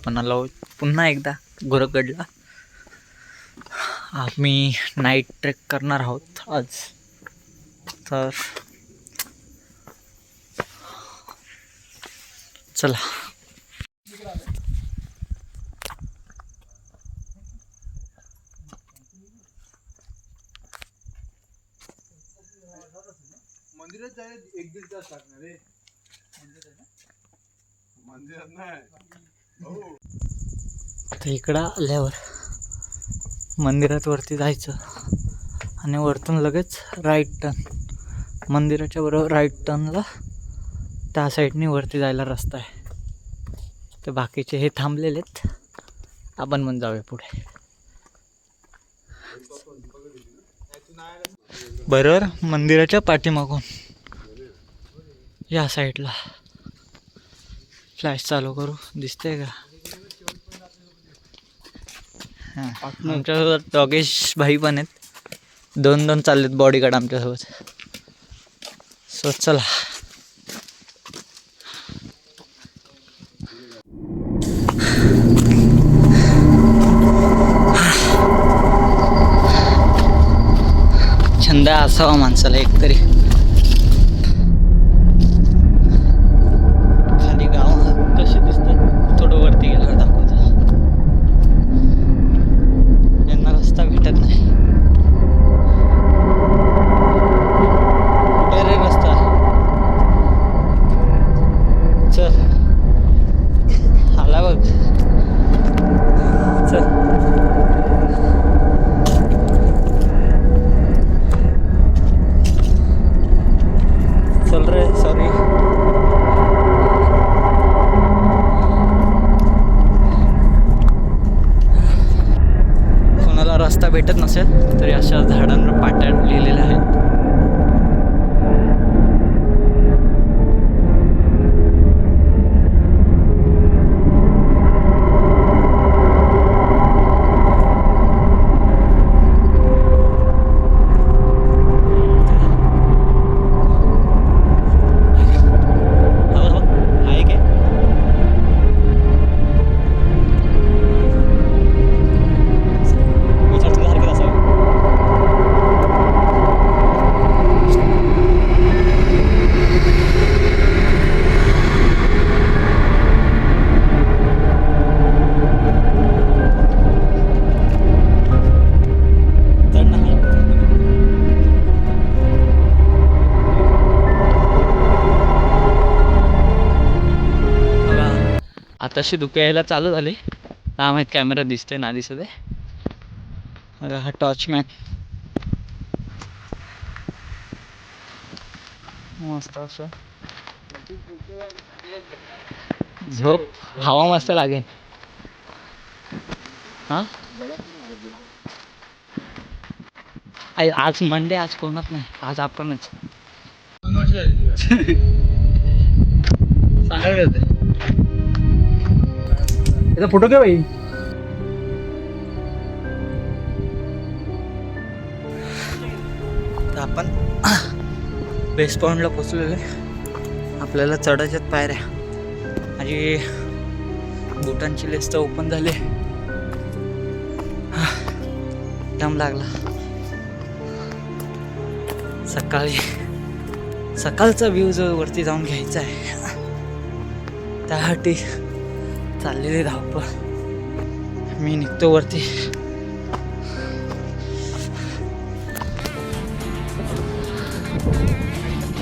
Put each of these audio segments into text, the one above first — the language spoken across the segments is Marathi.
आपण आलो पुन्हा एकदा गोरखगडला. आम्ही नाईट ट्रेक करणार आहोत आज. तर चला. मंदिरात जायला 1-1.5 तास लागणार रे. मंदिरात नाही. तर इकडं आल्यावर मंदिरात वरती जायचं आणि वरतून लगेच राईट टर्न. मंदिराच्या बरोबर राईट टर्नला त्या साईडने वरती जायला रस्ता आहे. तर बाकीचे हे थांबलेलेत, आपण पण जाऊया पुढे. बरोबर मंदिराच्या पाठीमागून या साईडला फ्लॅश चालू करू, दिसतंय का? हां, आमच्यासोबत डॉगेश भाई पण आहेत. 2-2 चाललेत बॉडीगार्ड आमच्यासोबत. सो चला. छंद असावा माणसाला एकतरी. खाली गाव कसे दिसतात थोडं वरती गेल्यावर दाखवतो. यांना रस्ता भेटत नाही. कुठे रे रस्ता? चल आला बघ. चल चल रे. सॉरी. कोणाला रस्ता भेटत नसेल तरी अशा झाडांवर पाट्या लिहिलेल्या आहेत. आताशी धुके यायला चालू झाले. काय माहीत कॅमेरा दिसतोय ना दिसत आहे. बघा हा टॉर्चमॅन मस्त असं झोप. हवा मस्त लागेल. हां आज मंडे, आज कोणच नाही, आज आपणच. याचा फोटो घे भाई. तर आपण बेस पॉइंटला पोचलेलो आहे. आपल्याला चढायच्यात पायऱ्या. माझी बुटांची लिस्ट ओपन झाली. दम लागला. सकाळचा व्ह्यू जो वरती जाऊन घ्यायचा आहे, त्यासाठी चाललेली धावपळ. मी निघतो वरती.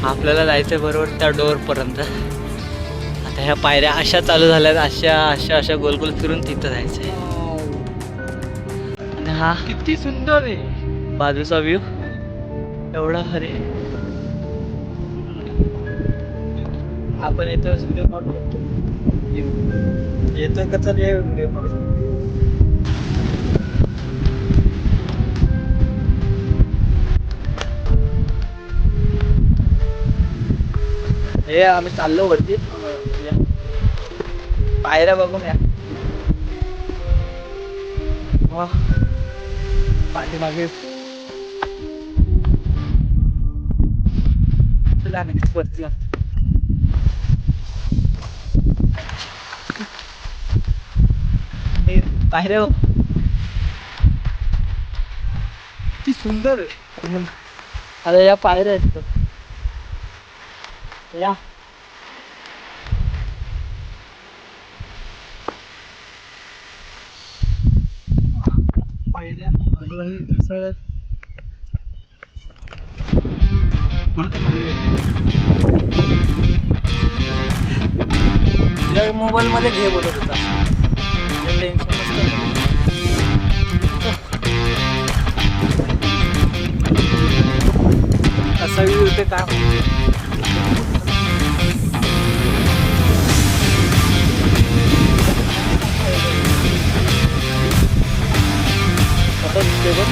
आपल्याला जायचं बरोबर त्या डोअरपर्यंत. आता ह्या पायऱ्या अशा चालू झाल्यात, अशा गोल गोल फिरून तिथं जायचं आहे. आणि हा किती सुंदर आहे बाजूचा व्ह्यू. एवढा हरे. आपण येतो येतोय का? चल व्हिडिओ हे आम्ही चाललो वरती. पायऱ्या बघून या. पाठीमागे वरती पायऱ्या ती सुंदर आहे. आता या पायऱ्या आहेत या पायऱ्या मोबाईल मध्ये घे बोलत होता टेन्शन कसा व्ह्यू ते काय आता दिसते बघ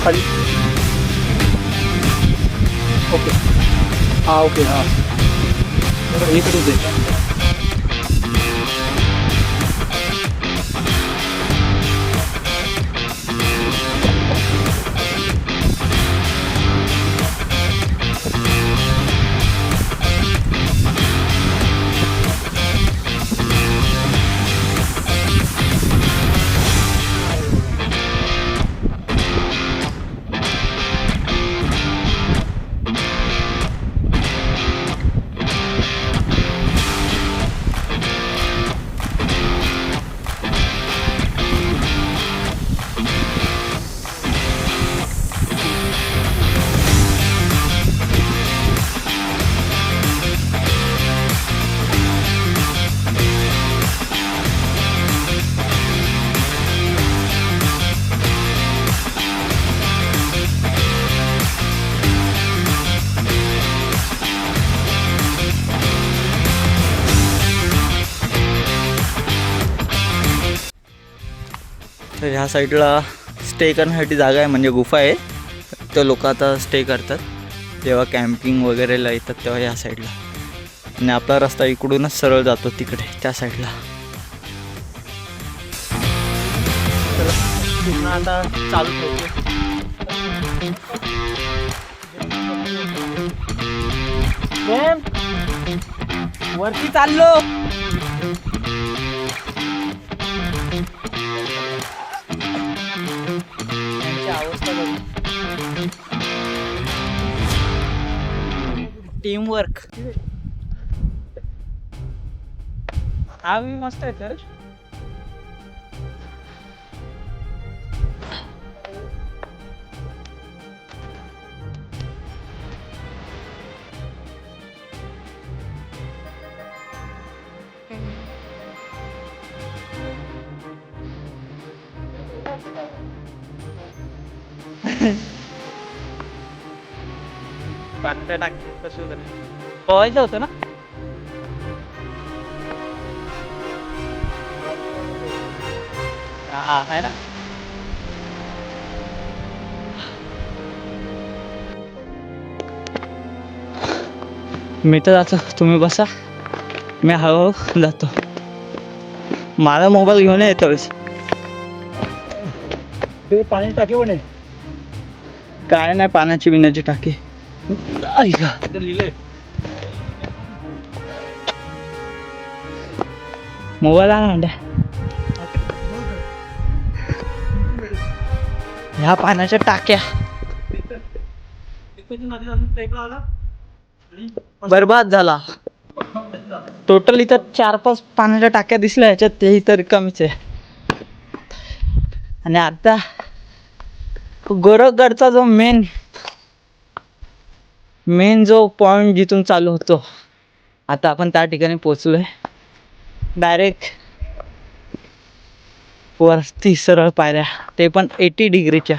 खाली ओके हां ओके हां इकडे दे तर ह्या साईडला स्टे करण्यासाठी जागा आहे म्हणजे गुफा आहे तर लोक आता स्टे करतात जेव्हा कॅम्पिंग वगैरेला येतात तेव्हा या साईडला आणि आपला रस्ता इकडूनच सरळ जातो तिकडे त्या साईडला पूर्ण आता चालू होतो वरती चाललो टीम वर्क हा मी मस्त आहे तर पाण्यात टाक कसं पोहायचं होतं ना हा आहे ना मी तर जातो तुम्ही बसा मी हळूहळू जातो मला मोबाईल घेऊन येतो ते पाणी टाकी पण आहे काय नाही पाण्याची पिण्याची टाकी लिहिलंय मोबाईल आणा अंड्या ह्या पाण्याच्या टाक्या बरबाद झाला टोटल इथं 4-5 पाण्याच्या टाक्या दिसल्या ह्याच्यात तेही तर कमीच आहे आणि आता गोरखगडचा जो मेन जो पॉइंट जिथून चालू होतो आता आपण त्या ठिकाणी पोचलोय डायरेक्ट वरती सरळ पायऱ्या ते पण 80 डिग्रीच्या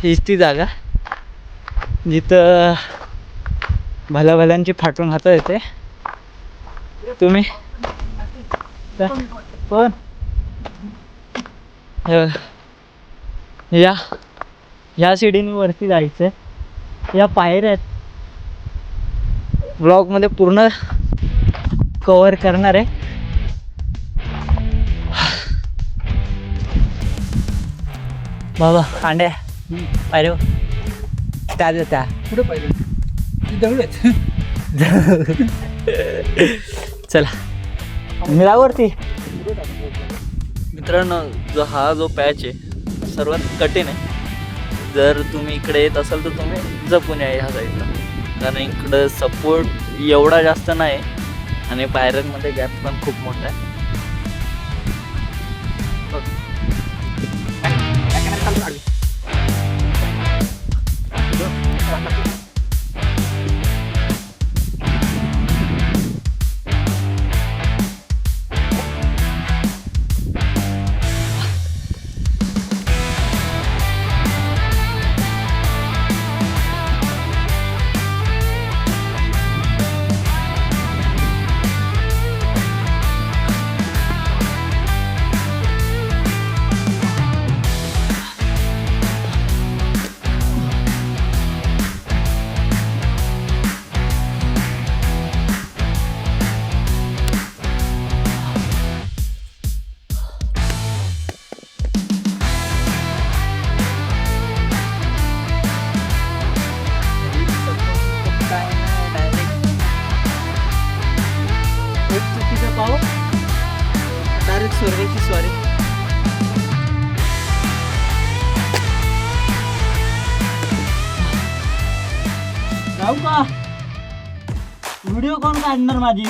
हीच ती जागा जिथं भल्याभल्यांची फाटून हाता येते तुम्ही पण या सीडीने वरती जायचं या पायऱ्या आहेत ब्लॉगमध्ये पूर्ण कव्हर करणार आहे बाबा कांड्या पायरे त्या कुठे पाहिजे ती दगड आहेत. चला मिळावरती. मित्रांनो जो पॅच आहे सर्वात कठीण आहे. जर तुम्ही इकडे येत असाल तर तुम्ही जपून या ह्या साईडला, कारण इकडं सपोर्ट एवढा जास्त नाही आणि पायऱ्यांमध्ये गॅप पण खूप मोठा आहे. डायरेक्ट स्वर्गाची स्वारी. जाऊ का? व्हिडिओ कोण काढणार माझी?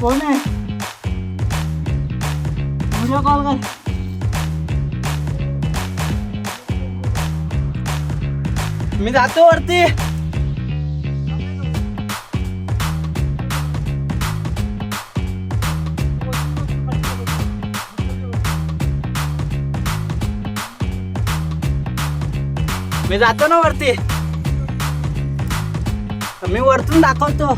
कोण आहे? व्हिडिओ कॉल कर. मी जातो वरती. मी जातो ना वरती. मी वरतून दाखवतो.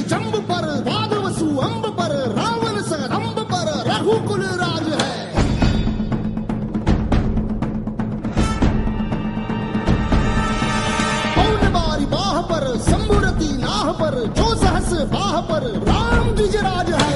जंब पर वादवसु अंब पर रावण सरंब पर रघुकुल राज है। पौन बारी बाह पर संबुरती नाह पर जो सहस बाह पर राम द्विजराज है।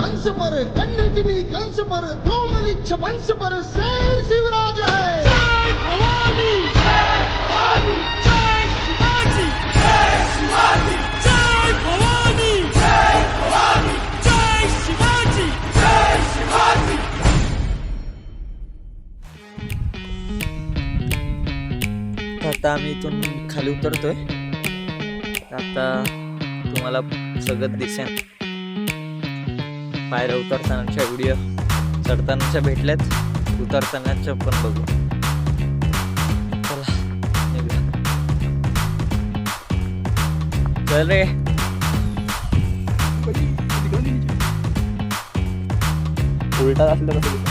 हंस पर कन्नजनी कंस पर धूमलिच्छ वंश पर शेर शिवराज है। जय भवानी जय भवानी जय शिवाजी जय शिवाजी जय भवानी जय भवानी जय शिवाजी जय शिवाजी। आता आम्ही इथून खाली उतरतोय. आता तुम्हाला सगळं दिसेल. पायऱ्या उतरतानाच्या व्हिडिओ, चढतानाच्या भेटल्यात, उतरतानाच्या पण बघू. चला निघूया. चल रे. उलटा असलं कसं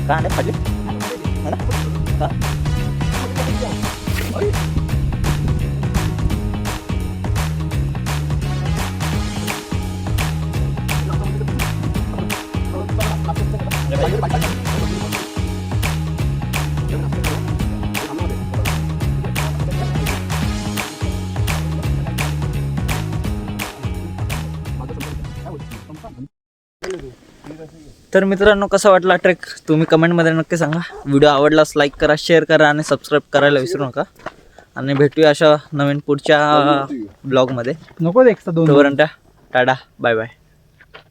कांदे खाली तर मित्रांनो, कसा वाटला ट्रेक तुम्ही कमेंटमध्ये नक्की सांगा. व्हिडिओ आवडलास लाईक करा, शेअर करा आणि सबस्क्राईब करायला विसरू नका. आणि भेटूया अशा नवीन पुढच्या ब्लॉगमध्ये. नको एक्स्ट्रा 2 तोपर्यंत टाटा, बाय बाय.